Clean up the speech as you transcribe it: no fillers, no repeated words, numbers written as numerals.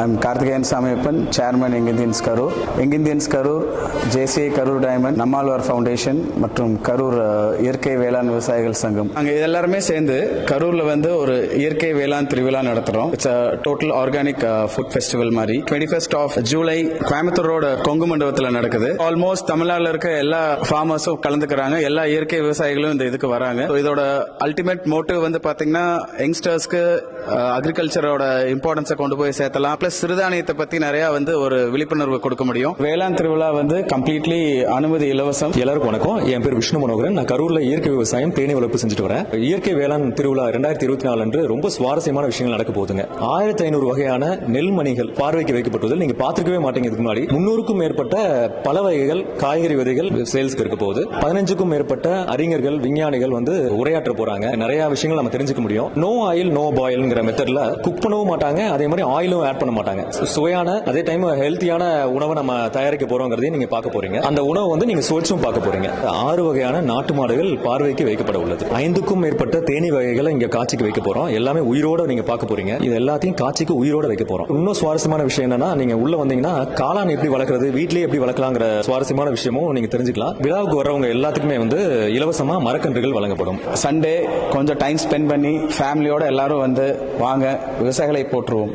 I'm Karthikeyan Samiyappan, Chairman Young Indians Karur. Young Indians Karur, JCI Karur Diamond, Nammalvar foundation மற்றும் கரூர் இயற்கை வேளாண் விவசாயிகள் சங்கம். நாங்கள் எல்லாருமே சேர்ந்து கரூர்ல ஒரு இயற்கை வேளாண் திருவிழா நடத்துறோம். It's total organic food festival மாதிரி 21st of July Coimbatore road Kongu மண்டபத்தில் நடக்குது. ஆல்மோஸ்ட் தமிழ்நாட்டில் இருக்க எல்லா ஃபார்மர்ஸும் கலந்துக்கிறாங்க. எல்லா இயற்கை விவசாயிகளும் இந்த இதுக்கு வராங்க. இதோட அல்டிமேட் மோட்டிவ் பாத்தீங்கன்னா யங்ஸ்டர்ஸ்க்கு அக்ரிகல்ச்சரோட இம்பார்ட்டன்ஸை கொண்டு போய் சேர்த்தலாம். பிளஸ் சிறுதானியத்தை பத்தி நிறைய ஒரு விழிப்புணர்வு கொடுக்க முடியும். வேளாண் திருவிழா கம்ப்ளீட்லி அனுமதி இலவசம். எல்லாருக்கும் வணக்கம். என் பேர் விஷ்ணு மனோகரன். நான் கரூர்ல இயற்கை விவசாயம் தேனீ வளர்ப்பு செஞ்சுட்டு வரேன். இயற்கை வேளாண் திருவிழா 2024 அன்று ரொம்ப சுவாரஸ்யமான விஷயங்கள் நடக்க போகுதுங்க. 1500 வகையான நெல்மணிகள் பார்வைக்கு வைக்கப்பட்டுள்ளது. நீங்க பாத்துக்கவே மாட்டீங்க. இதுக்கு முன்னாடி 300க்கும் மேற்பட்ட பல வகைகள் காய்கறி விதைகள் சேல்ஸ்க்கு இருக்க போகுது. 15க்கும் மேற்பட்ட அறிஞர்கள் விஞ்ஞானிகள் உரையாற்ற போறாங்க. நிறைய விஷயங்கள் நம்ம தெரிஞ்சுக்க முடியும். நோ ஆயில் நோ பாயில்ங்கிற மெத்தட்ல குக் பண்ணவும் மாட்டாங்க. அதே மாதிரி ஆயிலும் ஆட் பண்ண மாட்டாங்க. சுவையான அதே டைம் ஹெல்த்தியான உணவை நம்ம தயாரிக்க போறோங்கிறதையும் நீங்க பார்க்க போறீங்க. அந்த உணவு நீங்க சுவைச்சும் பார்க்க போறீங்க. 6 வகையான நாட்டு மாடுகள் பார்வைக்கு வைக்கப்பட உள்ளது. 5க்கும் மேற்பட்ட தேனீ வகைகளை இங்க காட்சிக்கு வைக்க போறோம். எல்லாமே உயிரோட நீங்க பார்க்க போறீங்க. இது எல்லாத்தையும் காட்சிக்கு உயிரோட வைக்க போறோம். இன்னும் சுவாரஸ்யமான விஷயம் என்னன்னா, நீங்க உள்ள வந்தீங்கன்னா காளான் எப்படி வளர்க்கறது, வீட்லயே எப்படி வளர்க்கலாங்கிற சுவாரஸ்யமான விஷயமும் நீங்க தெரிஞ்சுக்கலாம். விழாவுக்கு வரவங்க எல்லாத்துக்குமே இலவசமா மரக்கன்றுகள் வழங்கப்படும். சண்டே கொஞ்சம் டைம் ஸ்பெண்ட் பண்ணி ஃபேமிலியோட எல்லாரும் வாங்க, விவசாயிகளை போற்றுவோம்.